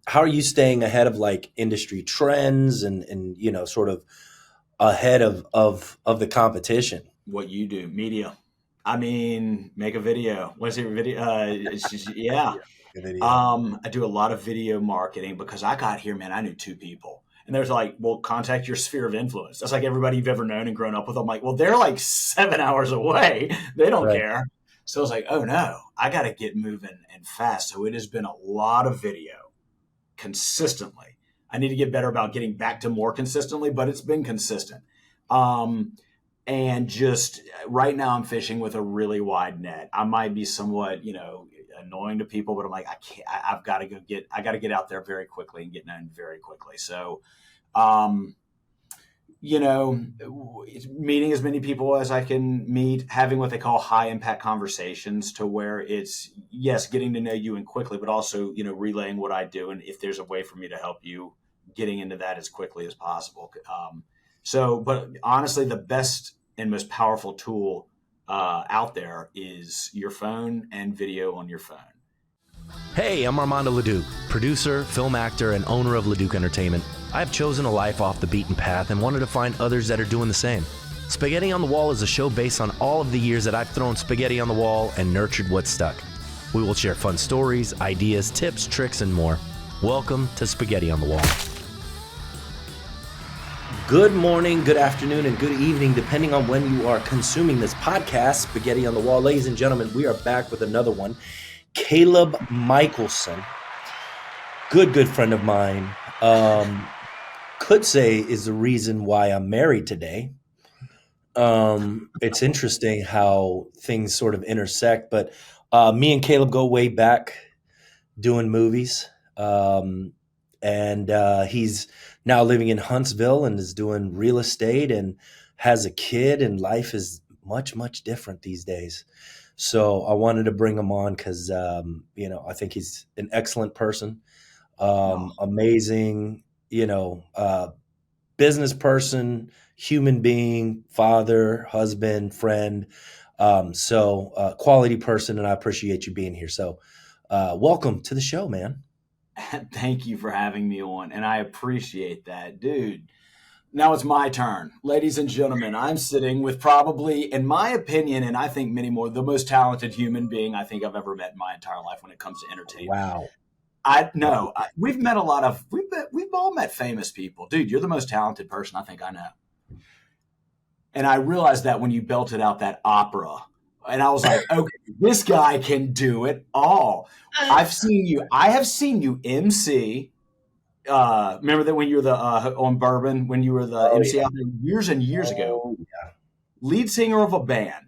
how are you staying ahead of like industry trends and sort of ahead of the competition? What you do, media. I mean, make a video. What's your video? It's just, yeah. The video. I do a lot of video marketing because I got here, man. I knew two people, and there's like, well, contact your sphere of influence. That's like everybody you've ever known and grown up with. I'm like, well, they're like 7 hours away. They don't Right. care. So I was like, oh no, I got to get moving and fast. So it has been a lot of video consistently. I need to get better about getting back to more consistently, but it's been consistent. Um, and just right now I'm fishing with a really wide net. I might be somewhat, annoying to people, but I'm like, I can't, I've got to I got to get out there very quickly and get known very quickly. So, um, meeting as many people as I can meet, having what they call high impact conversations to where it's, yes, getting to know you and quickly, but also, relaying what I do. And if there's a way for me to help you, getting into that as quickly as possible. But honestly, the best and most powerful tool out there is your phone and video on your phone. Hey, I'm Armando Leduc, producer, film actor, and owner of Leduc Entertainment. I've chosen a life off the beaten path and wanted to find others that are doing the same. Spaghetti on the Wall is a show based on all of the years that I've thrown spaghetti on the wall and nurtured what stuck. We will share fun stories, ideas, tips, tricks, and more. Welcome to Spaghetti on the Wall. Good morning, good afternoon, and good evening, depending on when you are consuming this podcast, Spaghetti on the Wall. Ladies and gentlemen, we are back with another one. Caleb Michaelson, good friend of mine, could say is the reason why I'm married today. It's interesting how things sort of intersect, but me and Caleb go way back doing movies. And he's now living in Huntsville and is doing real estate and has a kid, and life is much different these days. So I wanted to bring him on because, I think he's an excellent person, amazing, business person, human being, father, husband, friend. Quality person, and I appreciate you being here. So welcome to the show, man. Thank you for having me on, and I appreciate that, dude. Now it's my turn. Ladies and gentlemen, I'm sitting with probably, in my opinion, and I think many more, the most talented human being I think I've ever met in my entire life when it comes to entertainment. Wow. We've met we've all met famous people. Dude, you're the most talented person I think I know. And I realized that when you belted out that opera. And I was like, okay, this guy can do it all. I have seen you MC. Remember that when you were on Bourbon, when you were the MC out there years and years ago. Yeah. Lead singer of a band,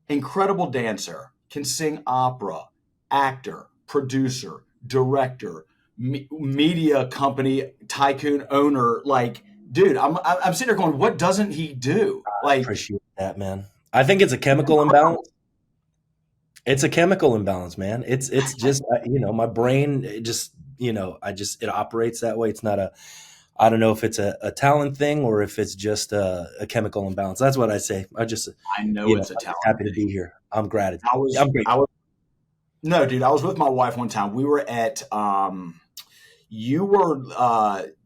incredible dancer, can sing opera, actor, producer, director, media company tycoon owner. Like, dude, I'm sitting there going, what doesn't he do? I appreciate that, man. I think it's a chemical imbalance. It's a chemical imbalance, man. It's just my brain it operates that way. It's not I don't know if it's a talent thing or if it's just a chemical imbalance. That's what I say. I know it's a talent. I'm happy to be here. I'm grateful. No, dude, I was with my wife one time. We were at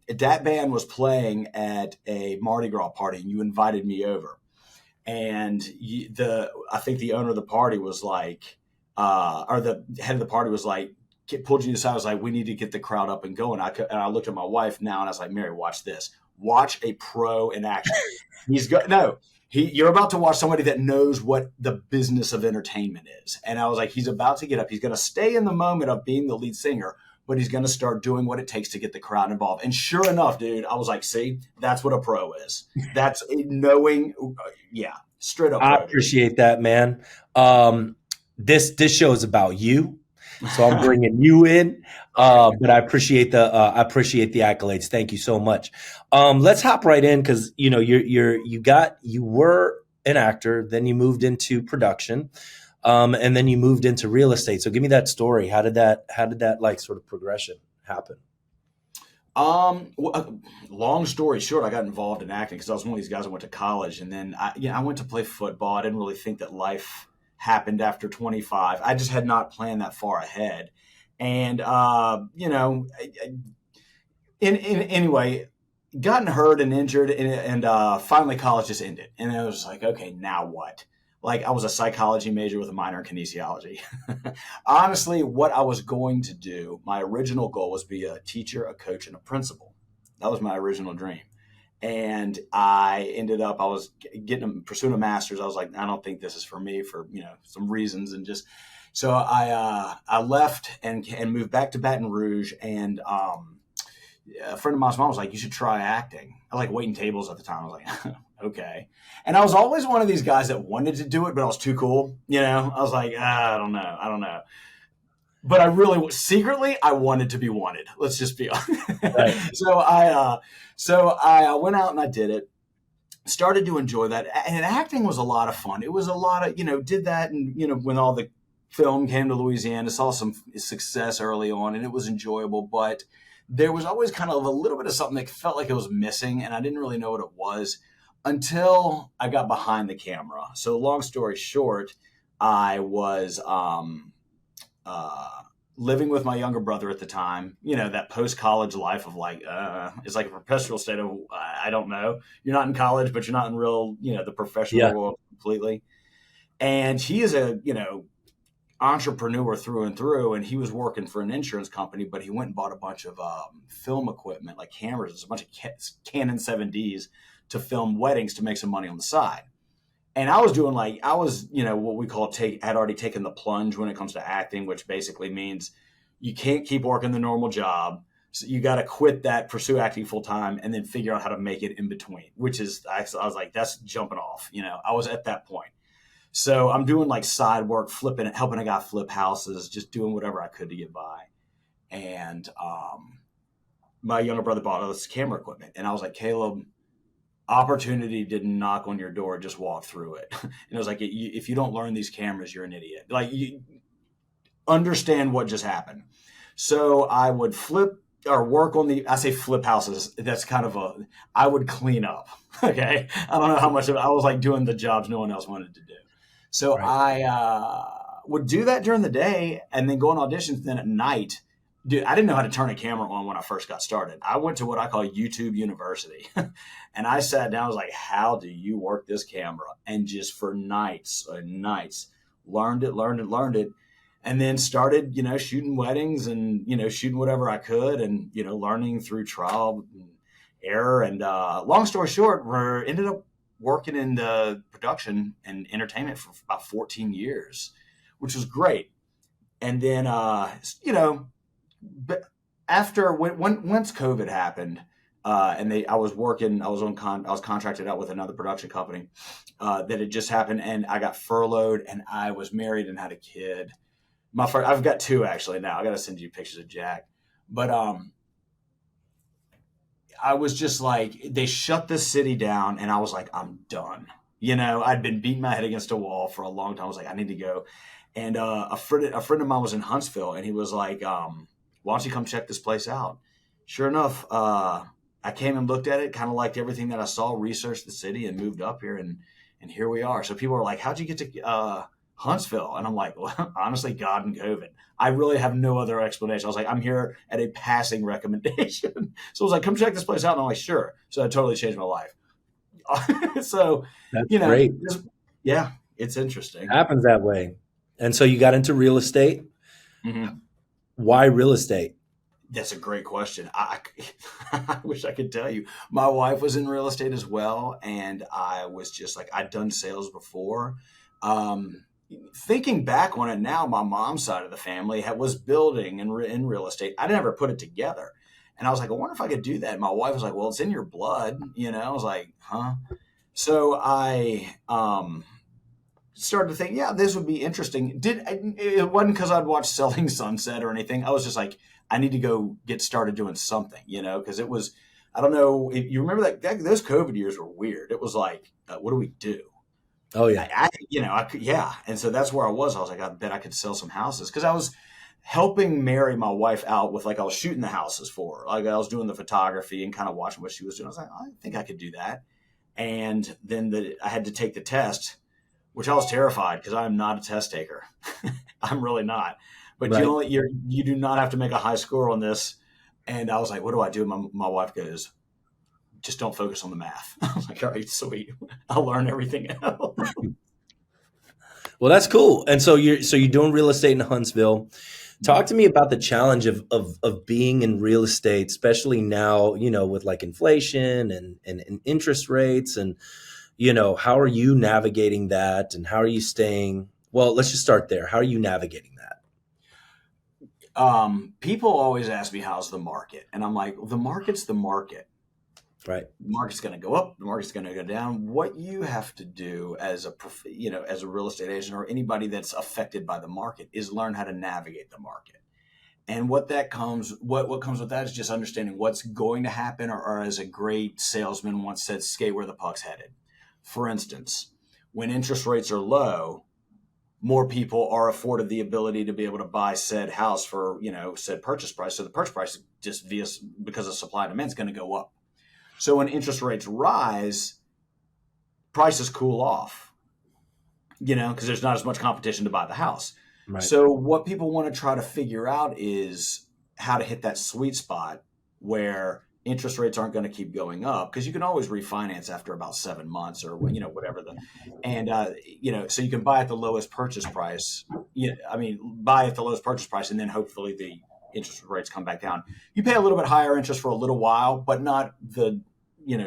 that band was playing at a Mardi Gras party, and you invited me over. And I think the owner of the party was like, or the head of the party was like, pulled you aside. I was like, we need to get the crowd up and going. And I looked at my wife now, and I was like, Mary, watch this. Watch a pro in action. You're about to watch somebody that knows what the business of entertainment is. And I was like, he's about to get up. He's going to stay in the moment of being the lead singer, but he's going to start doing what it takes to get the crowd involved. And sure enough, dude, I was like, see, that's what a pro is. That's knowing, straight up. I appreciate that, man. This show is about you, so I'm bringing you in. But I appreciate the accolades. Thank you so much. Let's hop right in because you were an actor, then you moved into production. And then you moved into real estate. So give me that story. How did that like sort of progression happen? Long story short, I got involved in acting because I was one of these guys that went to college, and then I went to play football. I didn't really think that life happened after 25. I just had not planned that far ahead. And, anyway, gotten hurt and injured, and finally college just ended. And I was like, okay, now what? Like, I was a psychology major with a minor in kinesiology. Honestly, what I was going to do, my original goal was be a teacher, a coach, and a principal. That was my original dream. And I ended up, I was pursuing a master's. I was like, I don't think this is for me for, some reasons. And just, so I left and moved back to Baton Rouge. And a friend of mine's mom was like, you should try acting. I like waiting tables at the time. I was like, okay. And I was always one of these guys that wanted to do it, but I was too cool. I was like, I don't know. But I really, secretly, I wanted to be wanted. Let's just be honest. Right. So I went out and I did it. Started to enjoy that, and acting was a lot of fun. It was a lot of, did that, and when all the film came to Louisiana, saw some success early on, and it was enjoyable. But there was always kind of a little bit of something that felt like it was missing, and I didn't really know what it was until I got behind the camera. So long story short, I was living with my younger brother at the time, that post-college life of like, it's like a perpetual state of, I don't know. You're not in college, but you're not in real, the professional Yeah. world completely. And he is a, entrepreneur through and through. And he was working for an insurance company, but he went and bought a bunch of film equipment, like cameras, a bunch of Canon 7Ds to film weddings to make some money on the side. And I was doing what we call had already taken the plunge when it comes to acting, which basically means you can't keep working the normal job. So you got to quit that, pursue acting full time, and then figure out how to make it in between, which is, I was like, that's jumping off. I was at that point. So I'm doing like side work, helping a guy flip houses, just doing whatever I could to get by. And my younger brother bought all this camera equipment. And I was like, Caleb, opportunity didn't knock on your door, just walk through it. And it was like, if you don't learn these cameras, you're an idiot. Like, you understand what just happened. So I would flip or work on I say flip houses. That's kind of I would clean up. Okay. I don't know how much I was like doing the jobs no one else wanted to do. So Right. I would do that during the day and then go on auditions. Then at night, dude, I didn't know how to turn a camera on when I first got started. I went to what I call YouTube University. And I sat down, I was like, how do you work this camera? And just for nights and nights, learned it. And then started, shooting weddings and, shooting whatever I could and, learning through trial and error. And long story short, we ended up working in the production and entertainment for about 14 years, which was great. And then, but after once COVID happened, I was contracted out with another production company that had just happened, and I got furloughed, and I was married and had a kid. I've got two actually now. I got to send you pictures of Jack, but I was just like, they shut the city down, and I was like, I'm done. I'd been beating my head against a wall for a long time. I was like, I need to go. And a friend of mine was in Huntsville, and he was like, why don't you come check this place out? Sure enough, I came and looked at it, kind of liked everything that I saw, researched the city, and moved up here, and here we are. So people are like, how'd you get to Huntsville? And I'm like, well, honestly, God and COVID. I really have no other explanation. I was like, I'm here at a passing recommendation. So I was like, come check this place out. And I'm like, sure. So it totally changed my life. So, That's great. yeah, it's interesting. It happens that way. And so you got into real estate. Mm-hmm. Why real estate? That's a great question. I wish I could tell you. My wife was in real estate as well, and I was just like, I'd done sales before. Thinking back on it now, my mom's side of the family was building in real estate. I never put it together. And I was like, I wonder if I could do that. And my wife was like, well, it's in your blood. I was like, huh? So I started to think, yeah, this would be interesting. It wasn't because I'd watched Selling Sunset or anything. I was just like, I need to go get started doing something, because it was, I don't know if you remember that those COVID years were weird. It was like, what do we do? Oh yeah. I could, yeah. And so that's where I was. I was like, I bet I could sell some houses, because I was helping marry my wife out with, like, I was shooting the houses for her. Like, I was doing the photography and kind of watching what she was doing. I was like, I think I could do that. And then I had to take the test, which I was terrified because I'm not a test taker. I'm really not. but Right. you do not have to make a high score on this. And I was like, what do I do? My wife goes, just don't focus on the math. I was like, all right, sweet. I'll learn everything else. Well, that's cool. And so you're doing real estate in Huntsville. Talk to me about the challenge of being in real estate, especially now, with like inflation and interest rates and how are you navigating that and how are you staying well, let's just start there. How are you navigating that? People always ask me, how's the market? And I'm like, well, the market's the market. Right. The market's going to go up. The market's going to go down. What you have to do as as a real estate agent or anybody that's affected by the market is learn how to navigate the market. And what comes with that is just understanding what's going to happen, or as a great salesman once said, skate where the puck's headed. For instance, when interest rates are low, more people are afforded the ability to be able to buy said house for, said purchase price. So the purchase price just because of supply and demand is going to go up. So when interest rates rise, prices cool off, because there's not as much competition to buy the house. Right. So what people want to try to figure out is how to hit that sweet spot where interest rates aren't going to keep going up, because you can always refinance after about 7 months or whatever so you can buy at the lowest purchase price. Buy at the lowest purchase price, and then hopefully the interest rates come back down. You pay a little bit higher interest for a little while, but not the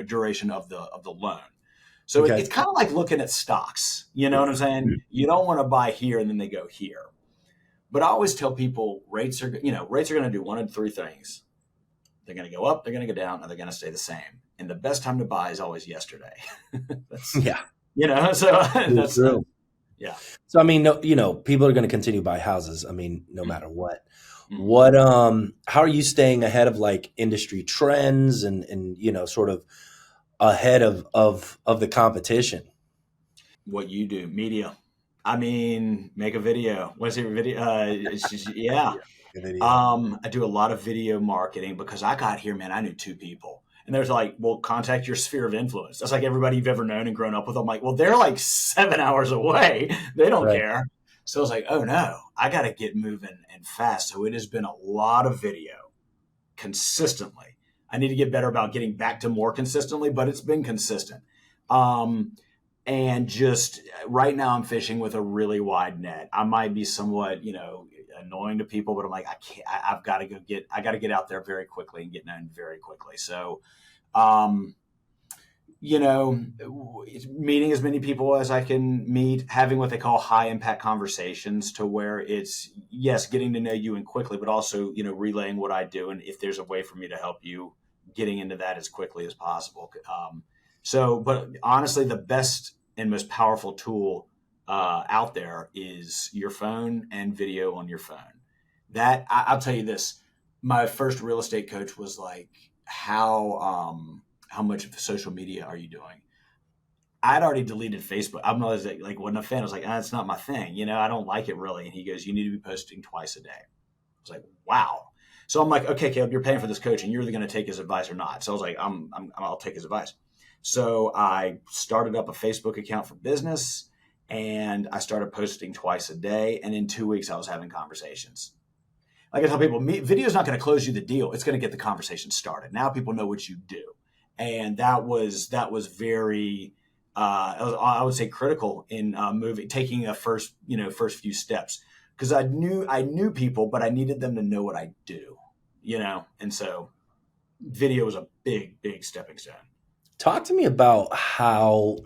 duration of the loan. So Okay. it's kind of like looking at stocks. You know what I'm saying? You don't want to buy here and then they go here. But I always tell people rates are going to do one of three things. They're going to go up, they're going to go down, and they're going to stay the same. And the best time to buy is always yesterday. Yeah. So that's true. Yeah. So I mean, no, people are going to continue to buy houses. I mean, no matter what. Mm-hmm. What how are you staying ahead of like industry trends and sort of ahead of the competition? What you do, media. Make a video. What's your video? Yeah. Video. I do a lot of video marketing because I got here, man. I knew two people. And there's like, well, contact your sphere of influence. That's like everybody you've ever known and grown up with. I'm like, well, they're like 7 hours away. They don't Right. care. So I was like, oh no, I got to get moving and fast. So it has been a lot of video consistently. I need to get better about getting back to more consistently, but it's been consistent. And just right now I'm fishing with a really wide net. I might be somewhat, annoying to people, but I'm like, I can't, I've got to I got to get out there very quickly and get known very quickly. So, meeting as many people as I can meet, having what they call high impact conversations, to where it's, yes, getting to know you and quickly, but also, relaying what I do. And if there's a way for me to help you, getting into that as quickly as possible. But honestly, the best and most powerful tool out there is your phone and video on your phone. I'll tell you this, my first real estate coach was like, how much of social media are you doing? I'd already deleted Facebook. I'm not like, wasn't a fan. I was like, it's not my thing. I don't like it really. And he goes, you need to be posting twice a day. I was like, wow. So I'm like, okay, Caleb, you're paying for this coach and you're either going to take his advice or not. So I was like, I'll take his advice. So I started up a Facebook account for business, and I started posting twice a day. And in 2 weeks, I was having conversations. Like I tell people, video is not going to close you the deal. It's going to get the conversation started. Now people know what you do. And that was very, I would say, critical in taking a first few steps, because I knew people, but I needed them to know what I do, and so video was a big, big stepping stone. Talk to me about how,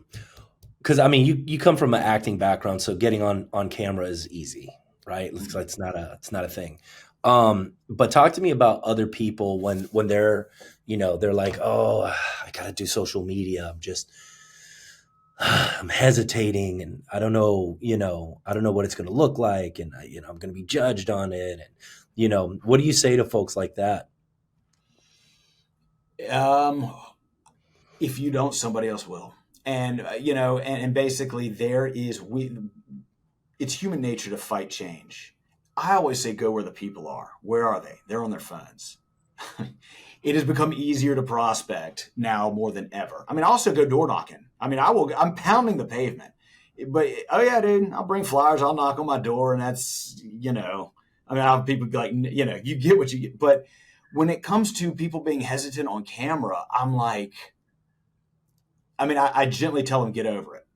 because I mean, you come from an acting background, so getting on camera is easy, right? It's not a thing. But talk to me about other people when they're, they're like, oh, I gotta do social media. I'm hesitating, and I don't know what it's going to look like, and I'm going to be judged on it. And what do you say to folks like that? If you don't, somebody else will. And and basically it's human nature to fight change. I always say, go where the people are. Where are they? They're on their phones. It has become easier to prospect now more than ever. I also go door knocking. I'm pounding the pavement, but oh yeah, dude, I'll bring flyers. I'll knock on my door, and that's, I mean, I have people be like, you get what you get. But when it comes to people being hesitant on camera, I'm like, I gently tell them, get over it.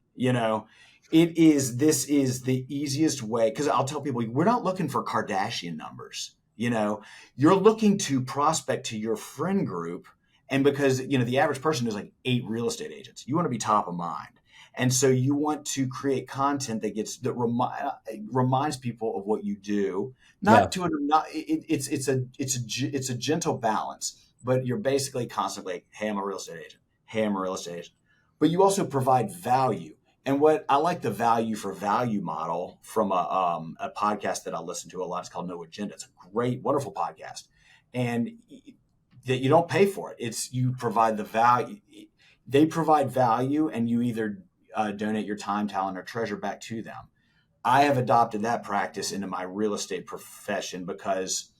This is the easiest way. Cause I'll tell people, we're not looking for Kardashian numbers. You're looking to prospect to your friend group. And because, the average person is like 8 real estate agents, you want to be top of mind. And so you want to create content that reminds people of what you do. Yeah. It's a gentle balance, but you're basically constantly like, hey, I'm a real estate agent. Hey, I'm a real estate agent. But you also provide value. And what I like, the value for value model from a podcast that I listen to a lot. It's called No Agenda. It's a great, wonderful podcast. And that you don't pay for it. It's you provide the value. They provide value, and you either donate your time, talent, or treasure back to them. I have adopted that practice into my real estate profession because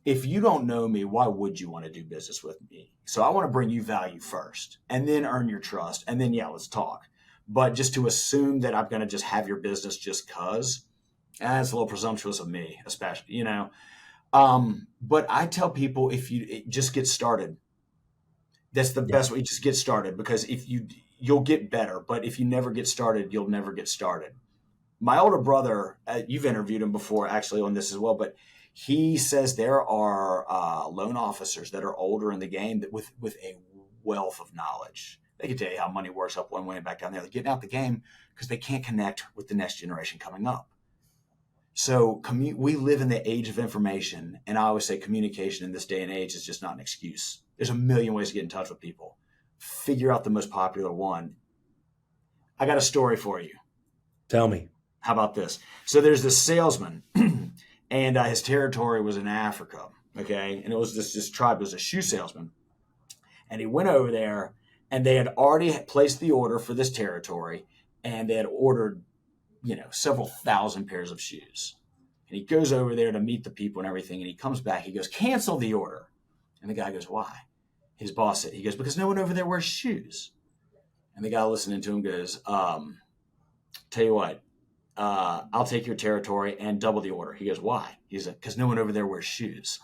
if you don't know me, why would you want to do business with me? So I want to bring you value first and then earn your trust. And then, let's talk. But just to assume that I'm going to just have your business just because, that's a little presumptuous of me, especially, but I tell people, if you just get started, that's the best way. Just get started, because you'll get better. But if you never get started, you'll never get started. My older brother, you've interviewed him before actually on this as well, but he says there are loan officers that are older in the game that with a wealth of knowledge. They can tell you how money works up one way and back down there. They're getting out the game because they can't connect with the next generation coming up. So we live in the age of information, and I always say communication in this day and age is just not an excuse. There's a million ways to get in touch with people. Figure out the most popular one. I got a story for you. Tell me. How about this? So there's this salesman, and his territory was in Africa, okay? And it was this tribe. It was a shoe salesman. And he went over there, and they had already placed the order for this territory, and they had ordered several thousand pairs of shoes. And he goes over there to meet the people and everything. And he comes back. He goes, cancel the order. And the guy goes, why? His boss said, he goes, because no one over there wears shoes. And the guy listening to him goes, tell you what, I'll take your territory and double the order. He goes, why? He's like, because no one over there wears shoes.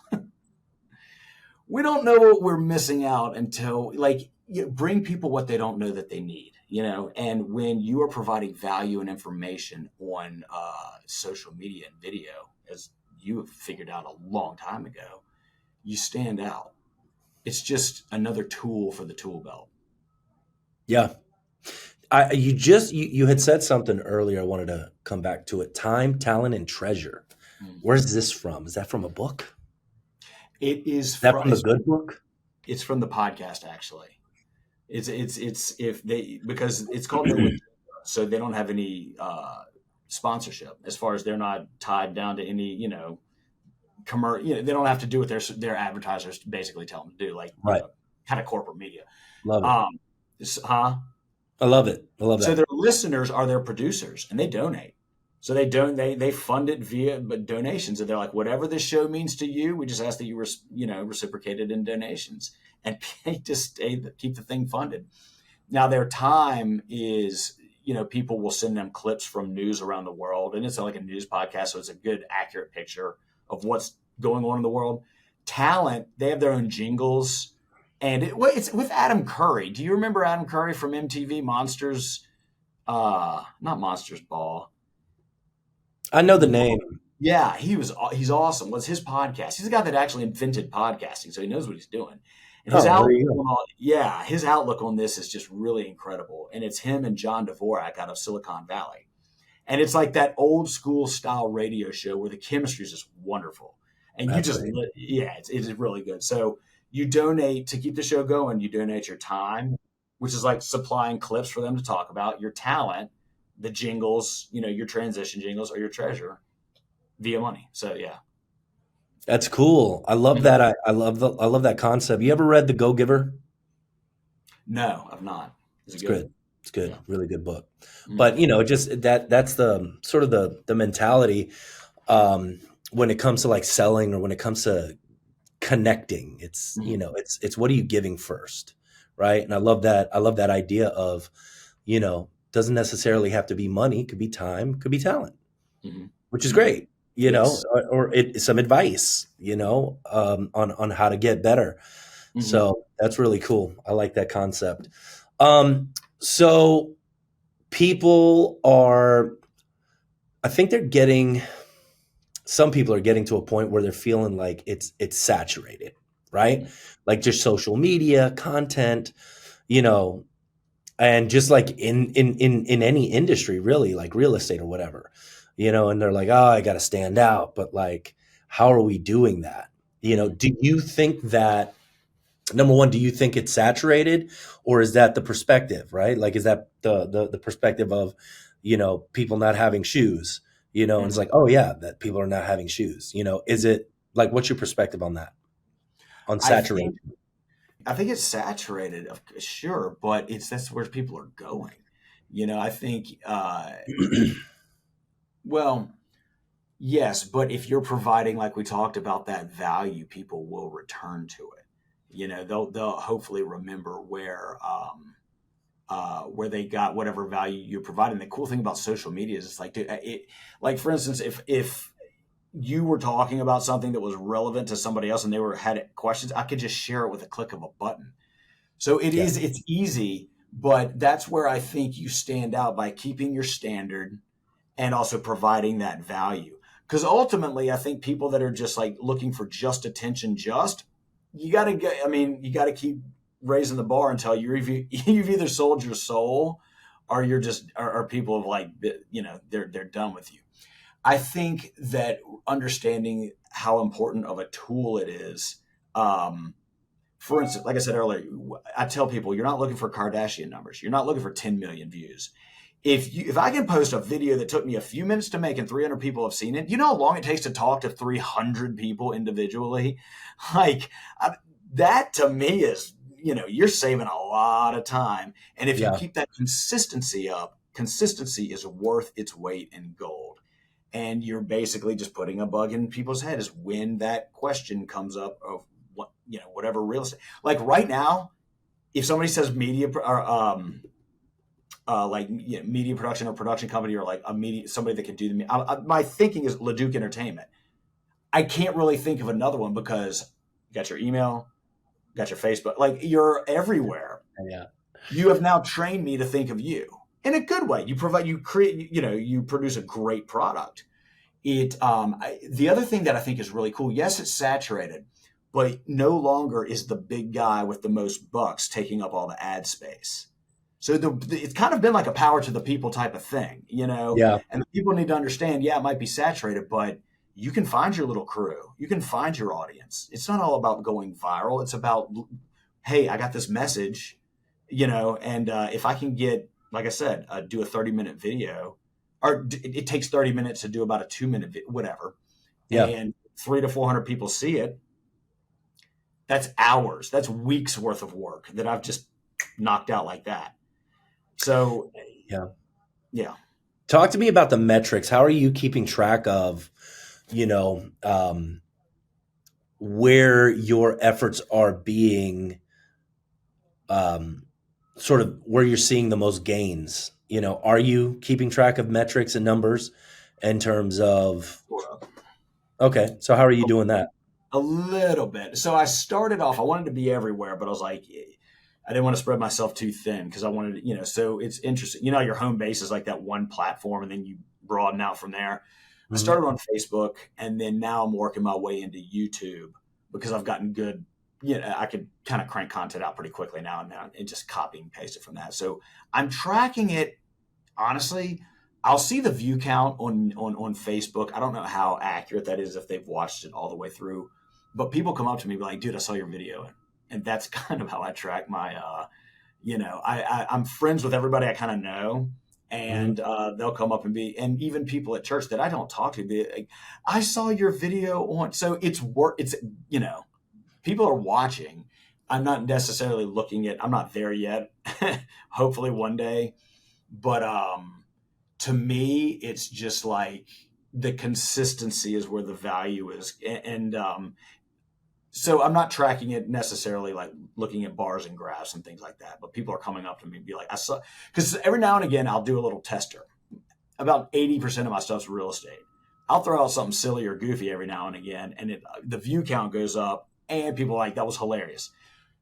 We don't know what we're missing out until bring people what they don't know that they need, and when you are providing value and information on social media and video, as you have figured out a long time ago, you stand out. It's just another tool for the tool belt. Yeah. You had said something earlier. I wanted to come back to it. Time, talent, and treasure. Where's this from? Is that from a book? It is. Is that from the good book? It's from the podcast, actually. It's because it's called No Agenda, so they don't have any sponsorship, as far as they're not tied down to any they don't have to do what their advertisers basically tell them to do, right. Kind of corporate media. Love it. I love it. I love that. So their listeners are their producers, and they donate. So they fund it via donations, and they're like, whatever this show means to you, we just ask that you reciprocate it in donations, and just keep the thing funded. Now their time is, people will send them clips from news around the world, and it's like a news podcast, so it's a good, accurate picture of what's going on in the world. Talent, they have their own jingles, and it's with Adam Curry. Do you remember Adam Curry from MTV Monsters? Not Monsters Ball. I know the name. Yeah, he's awesome. What's his podcast? He's the guy that actually invented podcasting, so he knows what he's doing. And his his outlook on this is just really incredible. And it's him and John Dvorak out of Silicon Valley. And it's like that old school style radio show where the chemistry is just wonderful. And it's really good. So you donate to keep the show going. You donate your time, which is like supplying clips for them to talk about, your talent, the jingles, your transition jingles, or your treasure via money. So yeah. That's cool. I love that. I love that concept. You ever read The Go-Giver? No, I've not. It's good. It's good. Yeah. Really good book. Mm-hmm. But just that's the sort of the mentality when it comes to like selling, or when it comes to connecting. It's it's what are you giving first, right? And I love that idea of doesn't necessarily have to be money. It could be time, could be talent, which is great. you know, Yes. some advice, on how to get better. Hmm. So that's really cool. I like that concept. So people are, I think they're getting, some people are getting to a point where they're feeling like it's saturated, right? Like just social media content, you know, and just like in any industry really, like real estate or whatever, and they're like, oh, I got to stand out, but like, how are we doing that? Hmm. Do you think that, number one, do you think it's saturated, or is that the perspective, right? Like, is that the perspective of, people not having shoes, and it's Hmm. like, oh yeah, that people are not having shoes, is it like, what's your perspective on that, on I think saturation? I think it's saturated, sure, but that's where people are going. I think, well, yes, but if you're providing, like we talked about, that value, people will return to it. They'll hopefully remember where they got whatever value you're providing. The cool thing about social media is it's like, dude, like for instance, if you were talking about something that was relevant to somebody else and they had questions, I could just share it with a click of a button. So Yeah, it's easy, but that's where I think you stand out by keeping your standard and also providing that value. Because ultimately, I think people that are just like looking for just attention, you got to get. I mean, you got to keep raising the bar until you've either sold your soul, or you're just or people have like they're done with you. I think that understanding how important of a tool it is. For instance, like I said earlier, I tell people you're not looking for Kardashian numbers. You're not looking for 10 million views. If I can post a video that took me a few minutes to make and 300 people have seen it, you know how long it takes to talk to 300 people individually? Like I, that to me is, you're saving a lot of time. And if you yeah, keep that consistency up, consistency is worth its weight in gold. And you're basically just putting a bug in people's head is when that question comes up of what, whatever real estate. Like right now, if somebody says media or like media production or production company or like a media somebody that can do my thinking is Leduc Entertainment. I can't really think of another one because you got your email, you got your Facebook, like you're everywhere. yeah, You have now trained me to think of you in a good way. You create, you produce a great product. The other thing that I think is really cool, yes, it's saturated, but no longer is the big guy with the most bucks taking up all the ad space. So it's kind of been like a power to the people type of thing. yeah, And people need to understand, yeah, it might be saturated, but you can find your little crew. You can find your audience. It's not all about going viral. It's about, hey, I got this message, and if I can get, like I said, do a 30-minute video, or it takes 30 minutes to do about a 2-minute whatever, yeah, and 300 to 400 people see it, that's hours, that's weeks worth of work that I've just knocked out like that. So yeah. yeah. Talk to me about the metrics. How are you keeping track of, you know, um, where your efforts are being, um, sort of where you're seeing the most gains? Are you keeping track of metrics and numbers in terms of, okay, so how are you doing that? A little bit. So I started off, I wanted to be everywhere, but I was like, I didn't want to spread myself too thin because I wanted to, so it's interesting. Your home base is like that one platform and then you broaden out from there. I Mhm. started on Facebook and then now I'm working my way into YouTube because I've gotten good. I could kind of crank content out pretty quickly now and just copy and paste it from that. So I'm tracking it honestly. I'll see the view count on Facebook. I don't know how accurate that is if they've watched it all the way through, but people come up to me and be like, "Dude, I saw your video," and that's kind of how I track my. I'm friends with everybody I kind of know, Mhm. and they'll come up and even people at church that I don't talk to, be like, "I saw your video on." So it's work. It's people are watching. I'm not necessarily looking at. I'm not there yet. Hopefully one day, but to me, it's just like the consistency is where the value is, and so I'm not tracking it necessarily like looking at bars and graphs and things like that. But people are coming up to me and be like, I saw, because every now and again I'll do a little tester. About 80% of my stuff's real estate. I'll throw out something silly or goofy every now and again, and the view count goes up, and people are like, that was hilarious.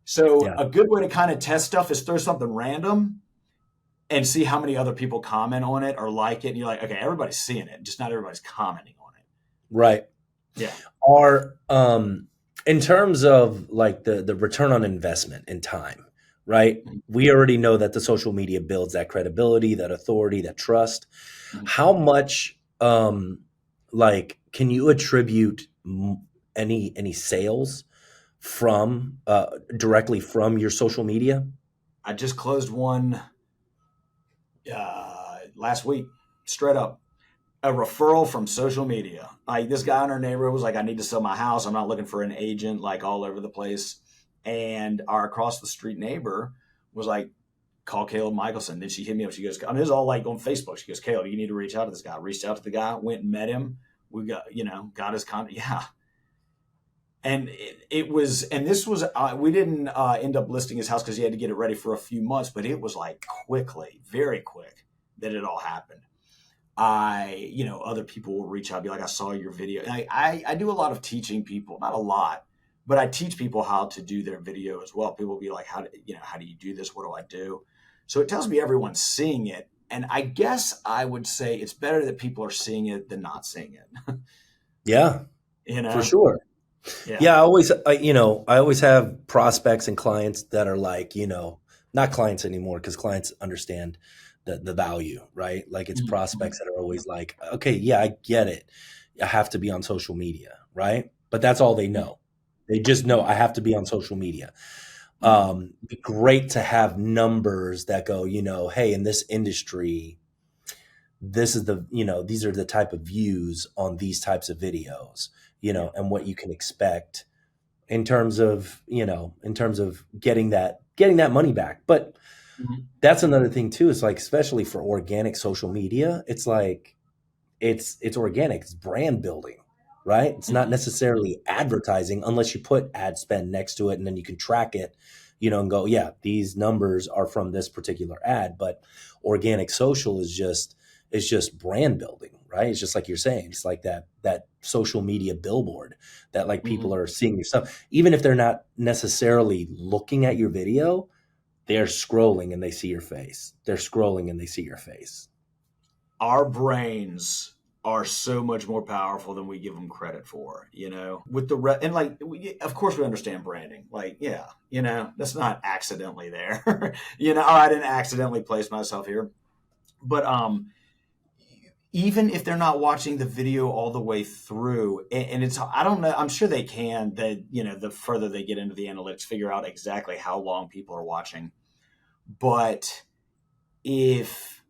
So Yeah. a good way to kind of test stuff is throw something random and see how many other people comment on it or like it. And you're like, okay, everybody's seeing it, just not everybody's commenting on it. Right. Yeah. Are in terms of like the return on investment in time, right? We already know that the social media builds that credibility, that authority, that trust. Mhm. How much like can you attribute any sales from directly from your social media? I just closed one last week, straight up. A referral from social media. Like this guy in our neighborhood was like, I need to sell my house. I'm not looking for an agent like all over the place. And our across the street neighbor was like, call Caleb Michaelson. Then she hit me up. She goes, I mean, it's all like on Facebook. She goes, Caleb, you need to reach out to this guy. Reached out to the guy, went and met him. We got, got his contact. Yeah. And it was, and this was, we didn't end up listing his house because he had to get it ready for a few months, but it was like quickly, very quick that it all happened. Other people will reach out, be like, I saw your video. And I do a lot of teaching people, not a lot, but I teach people how to do their video as well. People will be like, how do you do this? What do I do? So it tells me everyone's seeing it. And I guess I would say it's better that people are seeing it than not seeing it. Yeah, you for know? sure. Yeah. Yeah, I always have prospects and clients that are like, not clients anymore because clients understand the value, right? Like it's Mhm. prospects that are always like, okay, yeah, I get it. I have to be on social media, right? But that's all they know. They just know I have to be on social media. Mhm. Be great to have numbers that go, hey, in this industry, this is these are the type of views on these types of videos, Yeah. and what you can expect in terms of getting that money back. But Mhm. that's another thing too. It's like, especially for organic social media, it's like it's organic, it's brand building, right? It's not Mhm. necessarily advertising unless you put ad spend next to it and then you can track it, and go, yeah, these numbers are from this particular ad. But organic social is just brand building, right? It's just like you're saying. It's like that social media billboard that like people Mhm. are seeing your stuff. Even if they're not necessarily looking at your video, they're scrolling and they see your face. They're scrolling and they see your face. Our brains are so much more powerful than we give them credit for, with and like, of course we understand branding. Like, yeah, that's not accidentally there, or I didn't accidentally place myself here. But, even if they're not watching the video all the way through, and it's, I don't know, I'm sure they can, that, the further they get into the analytics, figure out exactly how long people are watching. But if,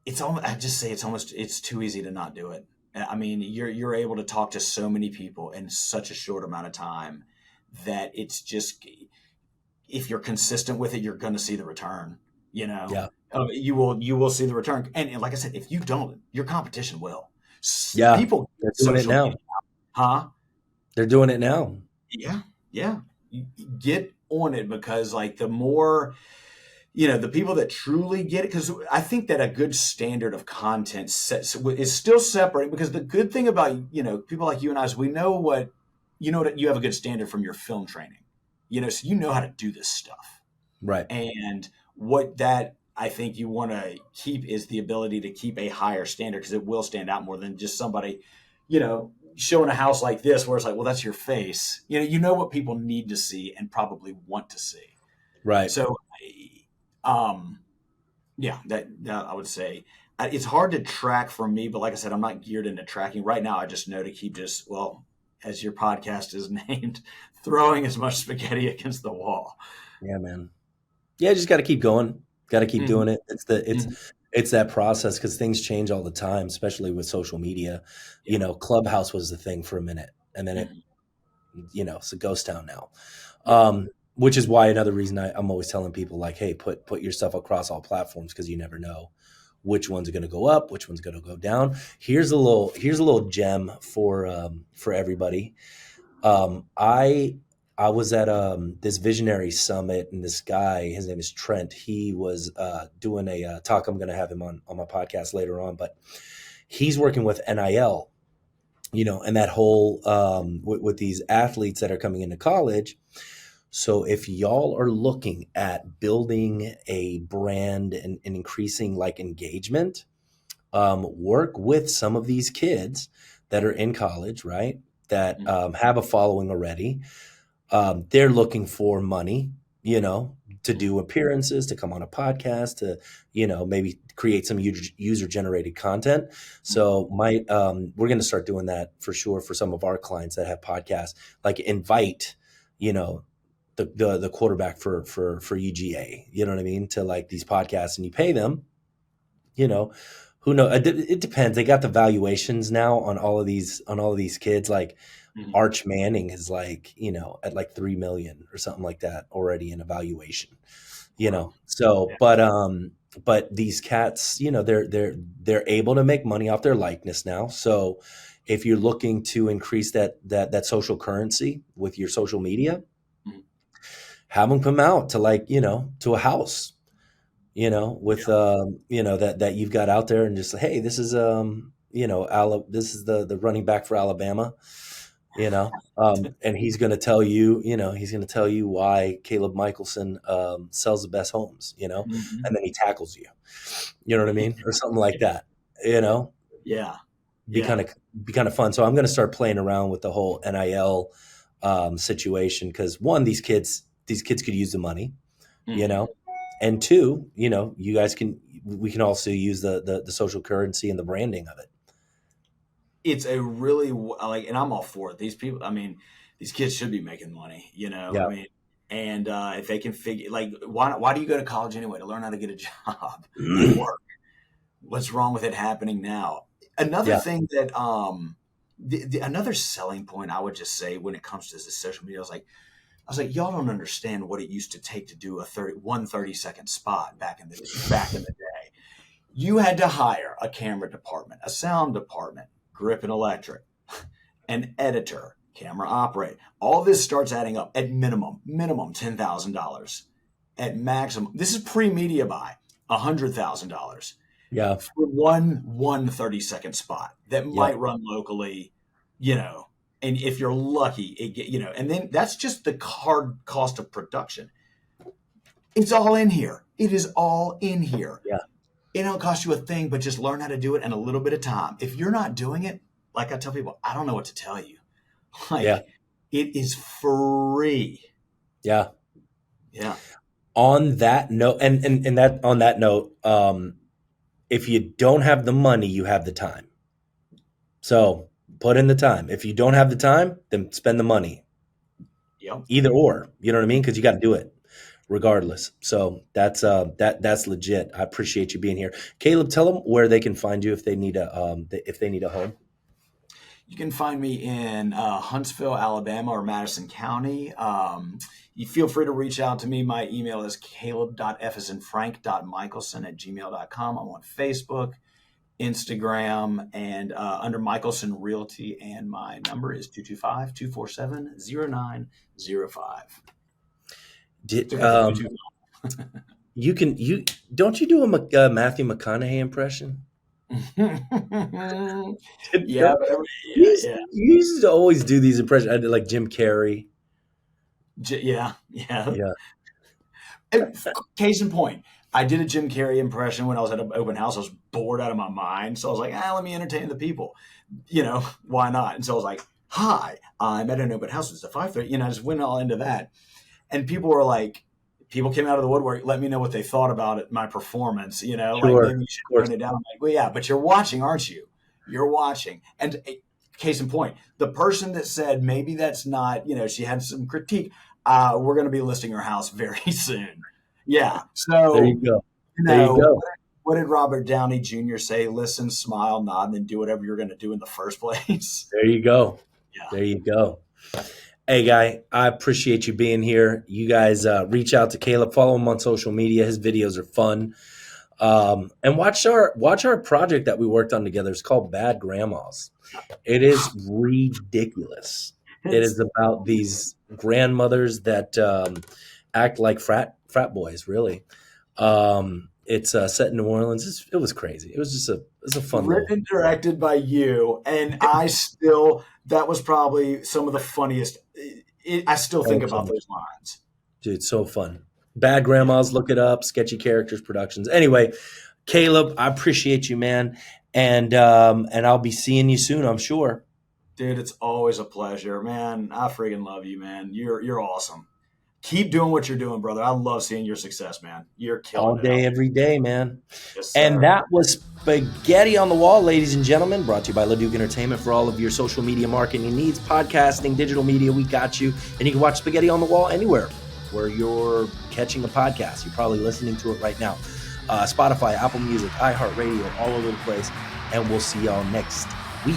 it's almost, I just say it's too easy to not do it. I mean, you're able to talk to so many people in such a short amount of time that it's just, if you're consistent with it, you're going to see the return. You know, Yeah. you will see the return. And like I said, if you don't, your competition will. Yeah. People They're get doing it social now. media, huh? They're doing it now. Yeah, yeah. Get on it, because like the more, the people that truly get it, because I think that a good standard of content is still separate, because the good thing about, people like you and I is we know that you have a good standard from your film training, so you know how to do this stuff. Right. And what that I think you want to keep is the ability to keep a higher standard, because it will stand out more than just somebody, showing a house like this where it's like, well, that's your face. You know what people need to see and probably want to see. Right. So, um, yeah, that I would say, it's hard to track for me, but like I said, I'm not geared into tracking right now. I just know to keep, just, well, as your podcast is named, throwing as much spaghetti against the wall. Yeah, man. Yeah, just got to keep going. Got to keep Mhm. doing it. It's the it's Mhm. it's that process because things change all the time, especially with social media. Yeah. Clubhouse was the thing for a minute, and then Mhm. it's a ghost town now. Yeah. Which is why another reason I'm always telling people like, hey, put your stuff across all platforms because you never know which one's going to go up, which one's going to go down. Here's a little gem for everybody. I was at this visionary summit, and this guy, his name is Trent. He was doing a talk. I'm going to have him on my podcast later on, but he's working with NIL. and that whole with these athletes that are coming into college. So if y'all are looking at building a brand and increasing like engagement, work with some of these kids that are in college, right? That have a following already. They're looking for money, to do appearances, to come on a podcast, to, maybe create some user generated content. So we're going to start doing that for sure for some of our clients that have podcasts, like invite, you know, the quarterback for UGA, you know what I mean? To like these podcasts, and you pay them, you know, who know, it depends. They got the valuations now on all of these kids. Like Mhm. Arch Manning is like, at like 3 million or something like that already in evaluation, Wow. So, Yeah. but these cats, they're able to make money off their likeness now. So if you're looking to increase that social currency with your social media, Mhm. have them come out to like, to a house, with Yeah. that you've got out there, and just, hey, this is this is the running back for Alabama, and he's going to tell you, why Caleb Michaelson sells the best homes, Mhm. and then he tackles you, you know what I mean, or something like that, you know, Yeah. be Yeah. kind of be kind of fun. So I'm going to start playing around with the whole NIL situation, because one, these kids could use the money, you Mhm. know, and two, you guys we can also use the social currency and the branding of it. It's a really like, and I'm all for it. These people, I mean, these kids should be making money, I Yeah. mean, and if they can figure, like, why do you go to college anyway? To learn how to get a job and work. What's wrong with it happening now? Another Yeah. thing that, another selling point I would just say when it comes to this social media, I was like, y'all don't understand what it used to take to do a 30-second spot back in the day. You had to hire a camera department, a sound department, grip and electric, an editor, camera operator. All this starts adding up at minimum $10,000. At maximum, this is pre-media buy, $100,000 Yeah. for one 30-second spot that Yep. might run locally, you know. And if you're lucky, and then that's just the hard cost of production. It's all in here. It is all in here. Yeah. It don't cost you a thing, but just learn how to do it in a little bit of time. If you're not doing it, like I tell people, I don't know what to tell you. Yeah. Like, it is free. Yeah. Yeah. On that note, and that on that note, if you don't have the money, you have the time. So put in the time. If you don't have the time, then spend the money. Yep. Either or, you know what I mean? Because you got to do it regardless. So that's legit. I appreciate you being here, Caleb. Tell them where they can find you if they need a home. You can find me in Huntsville, Alabama, or Madison County. You feel free to reach out to me. My email is caleb.f as in frank.michelson@gmail.com. I'm on Facebook, Instagram, and under Michaelson Realty. And my number is 225-247-0905. Did Typically 225. you don't you do a Matthew McConaughey impression? Yeah, but You yeah, used, yeah, you used to always do these impressions. I did like Jim Carrey. yeah, yeah. Yeah. Case in point, I did a Jim Carrey impression when I was at an open house. I was bored out of my mind, so I was like, let me entertain the people. Why not? And so I was like, "Hi, I'm at an open house. It's a 5:30." I just went all into that, and people came out of the woodwork, let me know what they thought about it, my performance. Like, Sure. maybe you should Of course. tone it down. I'm like, well, yeah, but you're watching, aren't you? You're watching, and case in point, the person that said maybe that's not, she had some critique. We're going to be listing her house very soon. Yeah. There you So, go. There you go. what did Robert Downey Jr. say? Listen, smile, nod, and then do whatever you're going to do in the first place. There you go. Yeah. There you go. Hey, guy, I appreciate you being here. You guys reach out to Caleb, follow him on social media. His videos are fun. And watch our project that we worked on together. It's called Bad Grandmas. It is ridiculous. It It's is about these grandmothers that act like frat boys. Really, it's set in New Orleans. It was crazy. It was just was a fun Written little. and directed by you, and that was probably some of the funniest. I still think Oh, so about much. those lines. Dude, so fun. Bad Grandmas, look it up. Sketchy Characters Productions. Anyway, Caleb, I appreciate you, man, and I'll be seeing you soon, I'm sure. Dude, it's always a pleasure, man. I freaking love you, man. You're awesome. Keep doing what you're doing, brother. I love seeing your success, man. You're All killing it day, out every day, man. there. Yes, And sir. that was Spaghetti on the Wall, ladies and gentlemen, brought to you by LaDuke Entertainment for all of your social media marketing needs, podcasting, digital media. We got you. And you can watch Spaghetti on the Wall anywhere where you're catching a podcast. You're probably listening to it right now. Spotify, Apple Music, iHeartRadio, all over the place. And we'll see y'all next week.